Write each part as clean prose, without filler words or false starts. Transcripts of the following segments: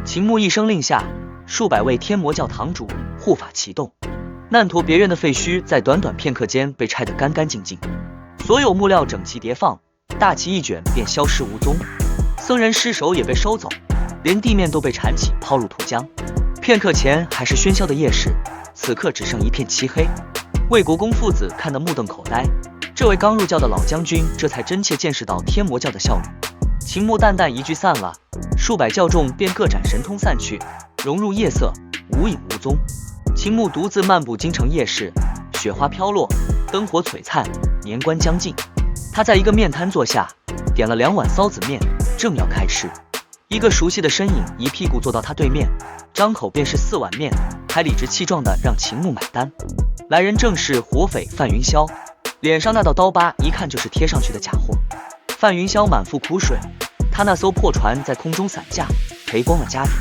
秦牧一声令下，数百位天魔教堂主护法启动，难陀别院的废墟在短短片刻间被拆得干干净净，所有木料整齐叠放，大旗一卷便消失无踪，僧人尸首也被收走，连地面都被铲起抛入土浆。片刻前还是喧嚣的夜市，此刻只剩一片漆黑。魏国公父子看得目瞪口呆，这位刚入教的老将军这才真切见识到天魔教的效率。秦牧淡淡一句散了，数百教众便各展神通散去，融入夜色，无影无踪。秦牧独自漫步京城夜市，雪花飘落，灯火璀璨，年关将近。他在一个面摊坐下，点了2碗臊子面，正要开吃，一个熟悉的身影一屁股坐到他对面，张口便是4碗面，还理直气壮地让秦牧买单。来人正是火匪范云霄，脸上那道刀疤一看就是贴上去的假货。范云霄满腹苦水，他那艘破船在空中散架，赔光了家底，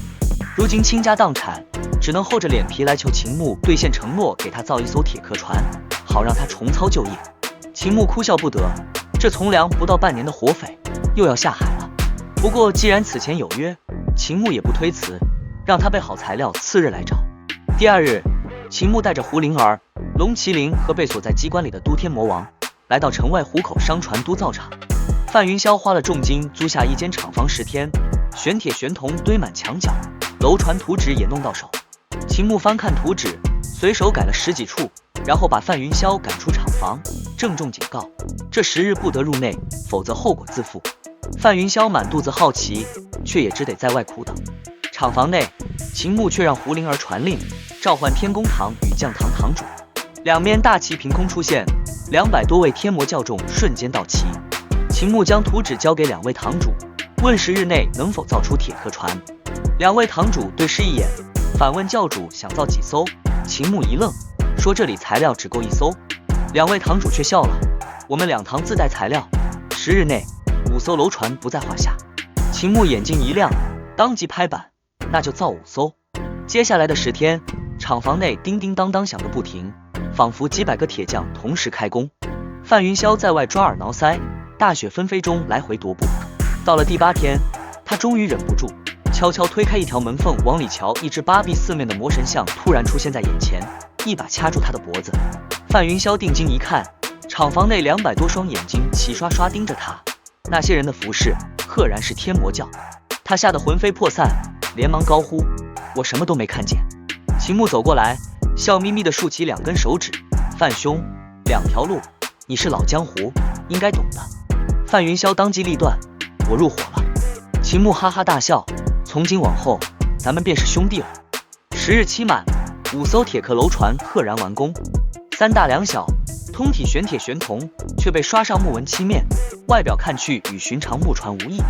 如今倾家荡产，只能厚着脸皮来求秦牧兑现承诺，给他造一艘铁壳船，好让他重操旧业。秦牧哭笑不得，这从良不到半年的火匪又要下海了。不过既然此前有约，秦牧也不推辞，让他备好材料，次日来找。第2日，秦牧带着胡灵儿、龙麒麟和被锁在机关里的都天魔王，来到城外虎口商船督造厂。范云霄花了重金租下一间厂房10天，玄铁玄铜堆满墙角，楼船图纸也弄到手。秦牧翻看图纸，随手改了10几处，然后把范云霄赶出厂房，郑重警告：这10日不得入内，否则后果自负。范云霄满肚子好奇，却也只得在外苦等。厂房内，秦牧却让胡灵儿传令，召唤天宫堂与将堂堂主，两面大旗凭空出现，200多位天魔教众瞬间到齐。秦牧将图纸交给2位堂主，问10日内能否造出铁壳船。2位堂主对视一眼，反问教主想造几艘。秦牧一愣，说这里材料只够1艘。2位堂主却笑了，我们2堂自带材料，10日内5艘楼船不在话下。秦牧眼睛一亮，当即拍板，那就造5艘。接下来的10天，厂房内叮叮当当响个不停，仿佛几百个铁匠同时开工。范云霄在外抓耳挠腮，大雪纷飞中来回踱步。到了第8天，他终于忍不住，悄悄推开一条门缝，往里瞧，一只8臂4面的魔神像突然出现在眼前，一把掐住他的脖子。范云霄定睛一看，厂房内200多双眼睛齐刷刷盯着他，那些人的服饰赫然是天魔教。他吓得魂飞魄散，连忙高呼：我什么都没看见。秦牧走过来，笑眯眯地竖起2根手指：范兄，2条路，你是老江湖，应该懂的。范云霄当机立断：我入伙了。秦牧哈哈大笑：从今往后，咱们便是兄弟了。10日期满，5艘铁壳楼船赫然完工，3大2小，通体玄铁玄铜，却被刷上木纹漆面，外表看去与寻常木船无异。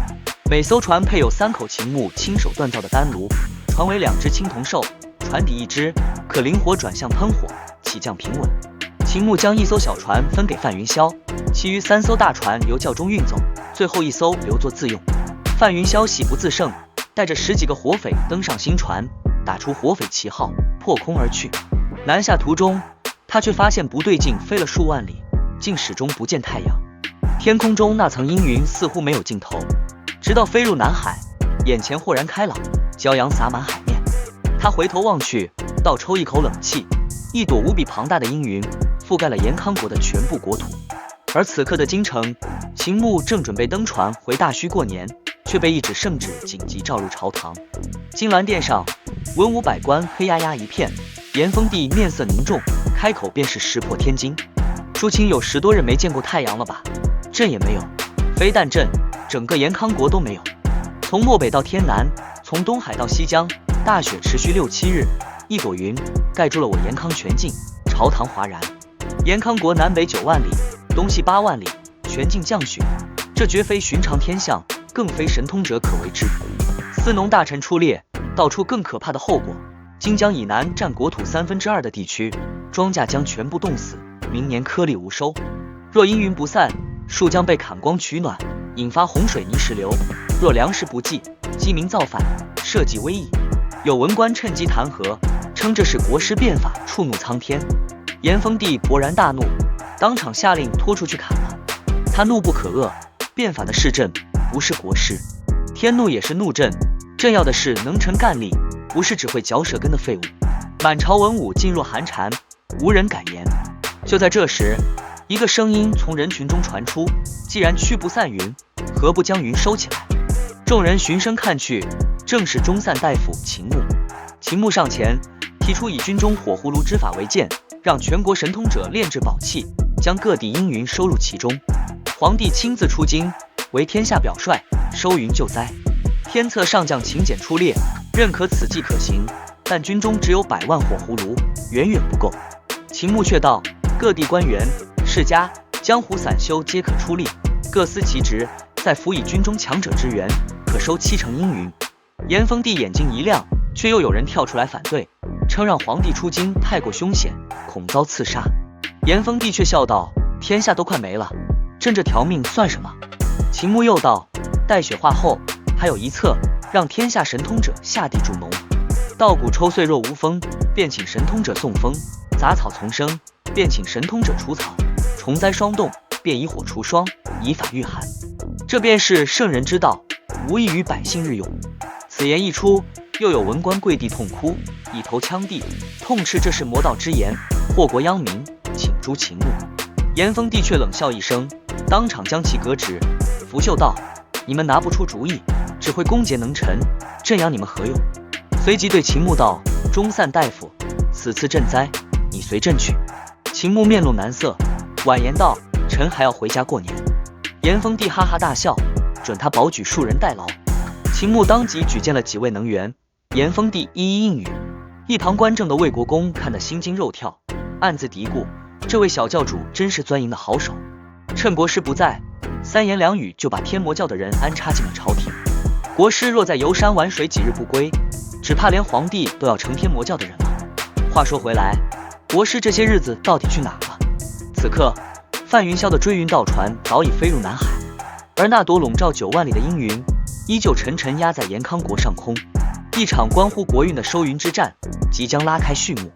每艘船配有3口秦牧亲手锻造的丹炉，船为2只青铜兽，船底1只，可灵活转向喷火，起降平稳。秦牧将1艘小船分给范云霄，其余3艘大船由教中运走，最后1艘留作自用。范云霄喜不自胜，带着10几个火匪登上新船，打出火匪旗号，破空而去。南下途中，他却发现不对劲，飞了数万里，竟始终不见太阳。天空中那层阴云似乎没有尽头，直到飞入南海，眼前豁然开朗，骄阳洒满海面。他回头望去，倒抽一口冷气，一朵无比庞大的阴云覆盖了延康国的全部国土。而此刻的京城，秦牧正准备登船回大墟过年，却被一纸圣旨紧急召入朝堂。金銮殿上，文武百官黑压压一片，严峰帝面色凝重，开口便是石破天惊：诸卿有10多日没见过太阳了吧？朕也没有，非但朕，整个延康国都没有。从漠北到天南，从东海到西江，大雪持续6、7日，一朵云盖住了我延康全境，朝堂哗然。延康国南北9万里，东西8万里，全境降雪，这绝非寻常天象，更非神通者可为之。司农大臣出列，道出更可怕的后果：荆江以南占国土2/3的地区，庄稼将全部冻死，明年颗粒无收。若阴云不散，树将被砍光取暖，引发洪水泥石流；若粮食不济，饥民造反，社稷危矣。有文官趁机弹劾，称这是国师变法，触怒苍天。炎封帝勃然大怒，当场下令拖出去砍了。他怒不可遏，变法的是朕，不是国师。天怒也是怒朕，朕要的是能臣干吏，不是只会嚼舌根的废物。满朝文武噤若寒蝉，无人敢言。就在这时，一个声音从人群中传出：既然驱不散云，何不将云收起来？众人循声看去，正是中散大夫秦牧。秦牧上前提出以军中火葫芦之法为鉴，让全国神通者炼制宝器，将各地阴云收入其中。皇帝亲自出京，为天下表率，收云救灾。天策上将秦简出列，认可此计可行，但军中只有100万火葫芦，远远不够。秦牧却道：各地官员、世家、江湖散修皆可出力，各司其职，再辅以军中强者之援，可收70%阴云。炎封帝眼睛一亮，却又有人跳出来反对，称让皇帝出京太过凶险，恐遭刺杀。炎封帝却笑道：天下都快没了，朕这条命算什么？秦牧又道：待雪化后，还有一策，让天下神通者下地助农。稻谷抽穗若无风，便请神通者送风；杂草丛生，便请神通者除草；虫灾霜冻，便以火除霜，以法御寒。这便是圣人之道，无异于百姓日用。此言一出，又有文官跪地痛哭，以头呛地，痛斥这是魔道之言，祸国殃民，请诛秦牧。炎封帝却冷笑一声，当场将其革职。拂袖道：你们拿不出主意，只会攻讦能臣，朕养你们何用？随即对秦牧道：中散大夫，此次赈灾，你随朕去。秦牧面露难色，婉言道：臣还要回家过年。炎封帝哈哈大笑，准他保举数人代劳。秦牧当即举荐了几位能员，炎封帝一一应允。一旁观政的魏国公看得心惊肉跳，暗自嘀咕：这位小教主真是钻营的好手，趁国师不在，3言2语就把天魔教的人安插进了朝廷。国师若在游山玩水几日不归，只怕连皇帝都要成天魔教的人了。话说回来，国师这些日子到底去哪了？此刻范云霄的追云道船早已飞入南海，而那朵笼罩9万里的阴云依旧沉沉压在延康国上空。一场关乎国运的收云之战即将拉开序幕。